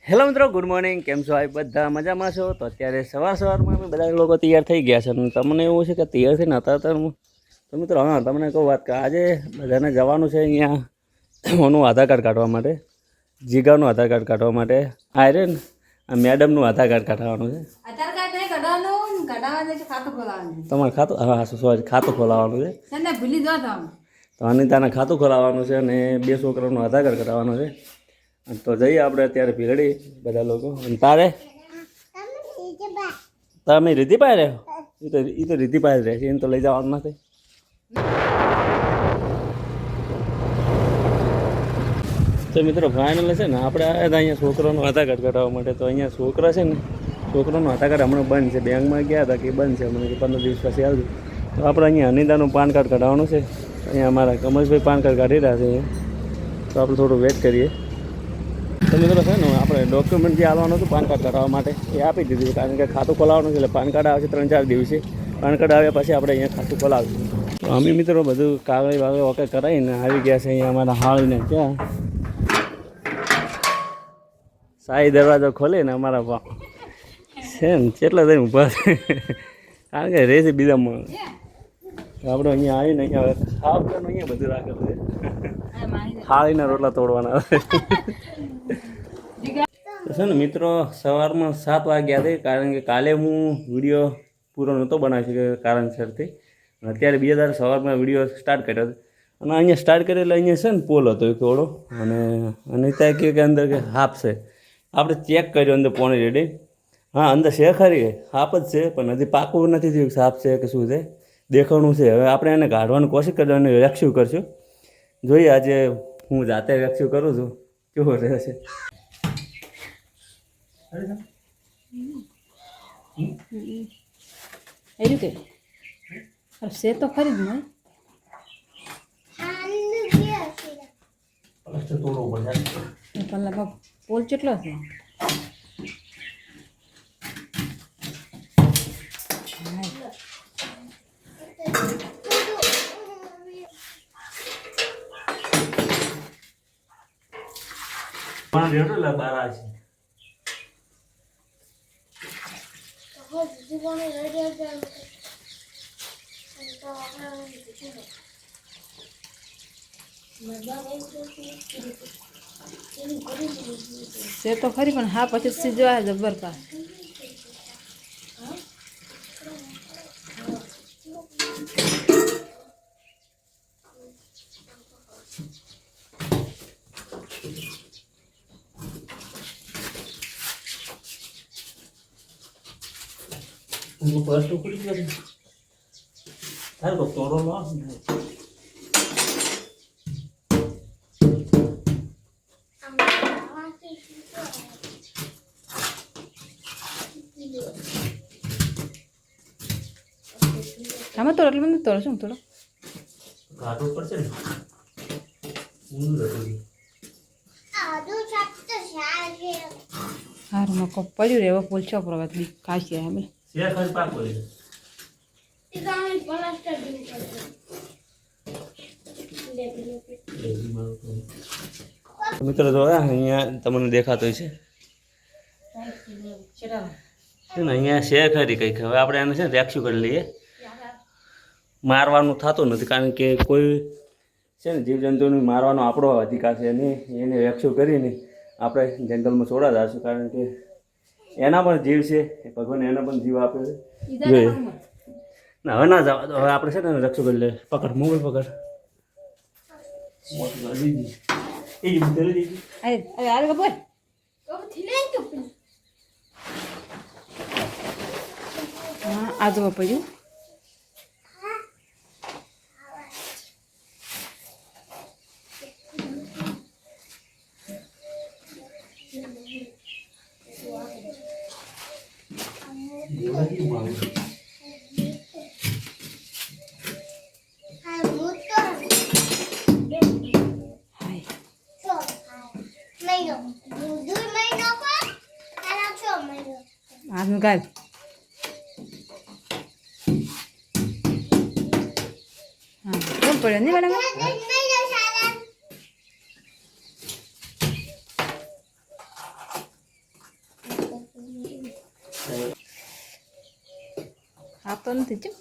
Hello મિત્રો, good morning. કેમ છો? આ બધા મજામાં છો? તો અત્યારે સવારમાં અમે બધા લોકો તૈયાર થઈ ગયા છે અને તમને એવું છે કે તૈયાર થઈને હતા તો મિત્રો હા તમને કહું વાત કે આજે બધાને જવાનું છે અહીંયા ઓનું આધાર કાર્ડ કાઢવા માટે, જીગાનું આધાર કાર્ડ કાઢવા માટે. આ રે ને આ મેડમનું આધાર કાર્ડ કાઢવાનું છે. આધાર કાર્ડ નહીં કઢાવવાનું છે, ખાતું ખોલાવવાનું. તમારે ખાતું, હા સોરી, ખાતું ખોલાવવાનું છે. ભૂલી દો તમે. તો અનિતાને ખાતું ખોલાવવાનું છે અને 2 છોકરાનું આધાર કાર્ડ કઢાવવાનું છે. તો જઈએ આપણે અત્યારે ભીલડી બધા લોકો. અને તારે તમે રીતિ પાય રહ્યો? એ તો રીતિ પાય રહે છે, એને તો લઈ જવાનું નથી. તો મિત્રો ફાઇનલ છે ને આપણે આવ્યા હતા અહીંયા છોકરાનું આધાર કાર્ડ કઢાવવા માટે. તો અહીંયા છોકરા છે ને, છોકરાનું આધાર કાર્ડ હમણાં બંધ છે. બેંકમાં ગયા હતા કે બંધ છે, મને કે 15 દિવસ પછી આવજો. તો આપણે અહીંયા અનિતાનું પાન કાર્ડ કઢાવવાનું છે. અહીંયા અમારા કમલેશભાઈ પાન કાર્ડ કાઢી રહ્યા છે અહીંયા. તો આપણે થોડું વેઇટ કરીએ. તો મિત્રો છે ને આપણે ડોક્યુમેન્ટ જે આવવાનું હતું પાન કાર્ડ કઢાવવા માટે એ આપી દીધું, કારણ કે ખાતું ખોલાવવાનું છે. એટલે પાન કાર્ડ આવશે 3-4 દિવસે. પાન કાર્ડ આવ્યા પછી આપણે અહીંયા ખાતું ખોલાવીશું. તો અમે મિત્રો બધું કાગળ વાગળ ઓકે કરાવીને આવી ગયા છે અહીંયા અમારા હાળીને. ક્યાં શાહી દરવાજો ખોલે ને અમારા છે ને કેટલા થઈને ઊભા છે, કારણ કે રહે છે બીજામાં. આપણે અહીંયા આવીને અહીંયા ખાવાનું અહીંયા બધું રાખેલું છે. હાળીના રોટલા તોડવાના છે ને મિત્રો. સવારમાં 7 વાગ્યા હતી, કારણ કે કાલે હું વિડીયો પૂરો નહોતો બનાવી શક્યો કારણસરથી. અત્યારે 2 હજાર સવારમાં વિડીયો સ્ટાર્ટ કર્યો હતો. અને અહીંયા સ્ટાર્ટ કર્યો એટલે અહીંયા છે ને પોલ હતો એક થોડો, અને અનિતા કે અંદર કે હાફ છે. આપણે ચેક કર્યો અંદર પોણી રેડી. હા અંદર છે ખરી, હાફ જ છે, પણ હજી પાકું નથી થયું સાફ છે કે શું છે, દેખાણું છે. હવે આપણે એને કાઢવાની કોશિશ કરજો અને રેસ્ક્યુ કરશું. જોઈએ આજે હું જાતે રેસ્ક્યુ કરું છું કેવો રહેશે. એર્યું કે છે તો ખરી જ નહીં. કલાકમાં પોલ કેટલો છે? છે તો ખરી, પણ હા પછી સીજવા જબર પા. આમાં તો એટલે મને તોડો શું થોડો કાઢવું પડશે ને. સારું માં કોપ પડ્યું રે. હવે પોલ છોકરો ખાસી અમે મિત્રો જો અહીંયા તમને દેખાતો છે ને, અહીંયા છે ખરી કંઈક. હવે આપણે એને છે ને રેસ્ક્યુ કરી લઈએ. મારવાનું થતું નથી, કારણ કે કોઈ છે ને જીવજંતુને મારવાનો આપણો અધિકાર છે નહીં. એને રેસ્ક્યુ કરીને આપણે જંગલમાં છોડા દઈશું, કારણ કે એના પણ જીવ છે, ભગવાને એના પણ જીવ આપ્યો છે. જોઈએ ના હવે ના જવા દો. હવે આપણે છે ને રેસ્ક્યુ કરી લઈએ. પકડ મોબાઈલ પકડ. આજુ પડ્યું. આજનું ગાય હા કેમ પડ્યો નહીં મેડમ? નથી ચમ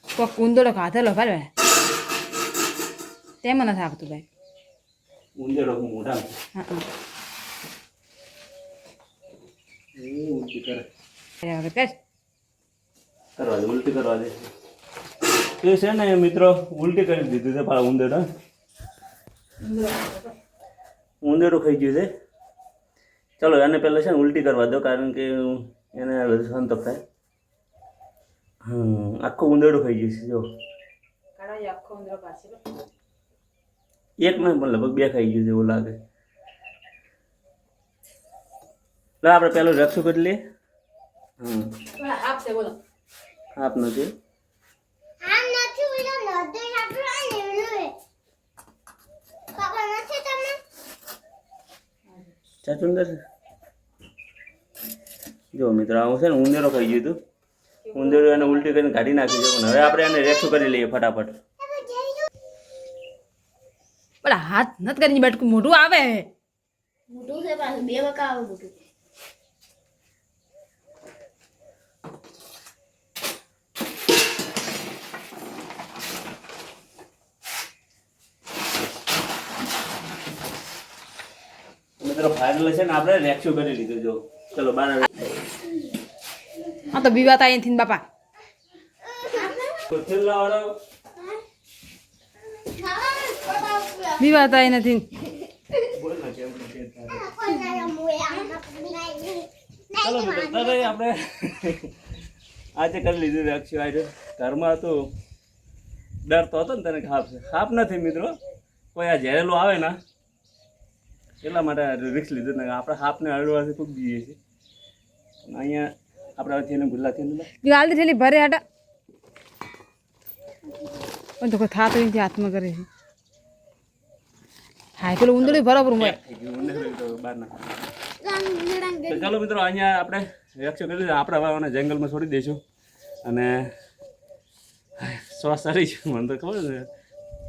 કોક કુંદડો ખાધેલો ખરે તેમાં નથી આપતું ભાઈ ઉંદેડો મોટા હા હા ઉલટી કરે વગર કર કરવા દે ઉલટી કરવા દે એ છે ને મિત્રો ઉલટી કરી દીધું છે પાછા ઉંદેડો ઉંદેડો ખાઈ ગયું છે ચલો એને પહેલાં છે ને ઉલટી કરવા દો કારણ કે એને સંતપ થાય આખું ઉંદેડું ખાઈ ગયું છે જો એક નહીં પણ લગભગ બે ખાઈ ગયું છે એવું લાગે લે આપણે પહેલું રક્ષું કરી લઈએ આપ નથી ચાચુંદર જો મિત્ર આવું છે ને ઉંદેરો ખાઈ ગયું હતું ઉંદેરો એને ઉલટી કરીને કાઢી નાખી છે પણ હવે આપણે એને રેક્સું કરી લઈએ ફટાફટ પેલા હાથ નથી કરીને બેઠું મોટું આવે મોટું છે પાછું 2 વકા આવે મોટું મિત્રો ફાઇનલ છે ને આપણે રેક્સું કરી લીધું જો ચલો બાર હા તો બીવાતા અહીંથી ને બાપા બીવાતા અહીં નથી ચાલો મિત્રો તરત આપણે આજે કરી લીધું રેક્સું આજે ઘરમાં હતું ડર તો હતો ને તને હાપ છે હાપ નથી મિત્રો કોઈ આ ઝેરેલું આવે ને એટલા માટે રિક્સ લીધું ને આપણે હાપને અડવાથી ખૂબ જઈએ છીએ અહીંયા આપણે હવે થઈને ગુલ્લા થઈને ગાલદી થેલી ભરે હાટા પણ તો કોઈ થાતો નથી હાથમાં કરે છે હા પેલું ઊંધળી બરાબર મળે ચાલો મિત્રો અહીંયા આપણે રેક્સું કરી લીધું આપણે હવે આને જંગલમાં છોડી દઈશું અને શ્વાસ ચડી છે મને તો ખબર છે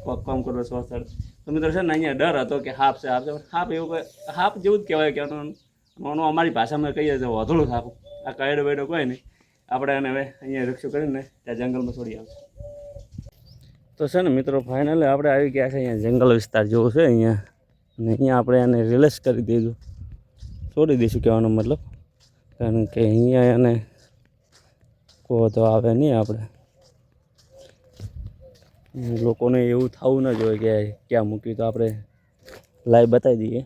કોક કામ કરો શ્વાસ ચડે તો મિત્રો છે ને અહીંયા ડર હતો કે હાપ છે હાપ એવું કોઈ હાપ જેવું જ કહેવાય કે આનું અમારી ભાષામાં કહીએ છીએ વધોળું સાપ આ કયડો બેડો કોઈ નહીં આપણે એને હવે અહીંયા રેક્સું કરીને ત્યાં જંગલમાં છોડી આવશું તો છે ને મિત્રો ફાઇનલી આપણે આવી ગયા છે અહીંયા જંગલ વિસ્તાર જેવો છે અહીંયા અને અહીંયા આપણે એને રિલેક્સ કરી દીધું છોડી દઈશું કહેવાનો મતલબ કારણ કે અહીંયા એને કહો તો આવે નહીં આપણે લોકોને એવું થવું ન જોઈએ કે ક્યાં મૂક્યું તો આપણે લાઈવ બતાવી દઈએ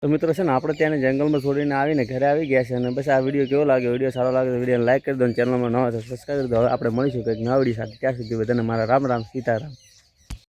તો મિત્રો છે ને આપણે ત્યાં જંગલમાં છોડીને આવીને ઘરે આવી ગયા છે અને બસ આ વિડીયો કેવો લાગે વિડીયો સારો લાગે તો વિડીયોને લાઈક કરી દો અને ચેનલમાં નવા તો સબસ્ક્રાઈબ કરી દો હવે આપણે મળીશું કંઈક નવા વિડીયો સાથે ત્યાં સુધી બધાને મારા રામ રામ સીતારામ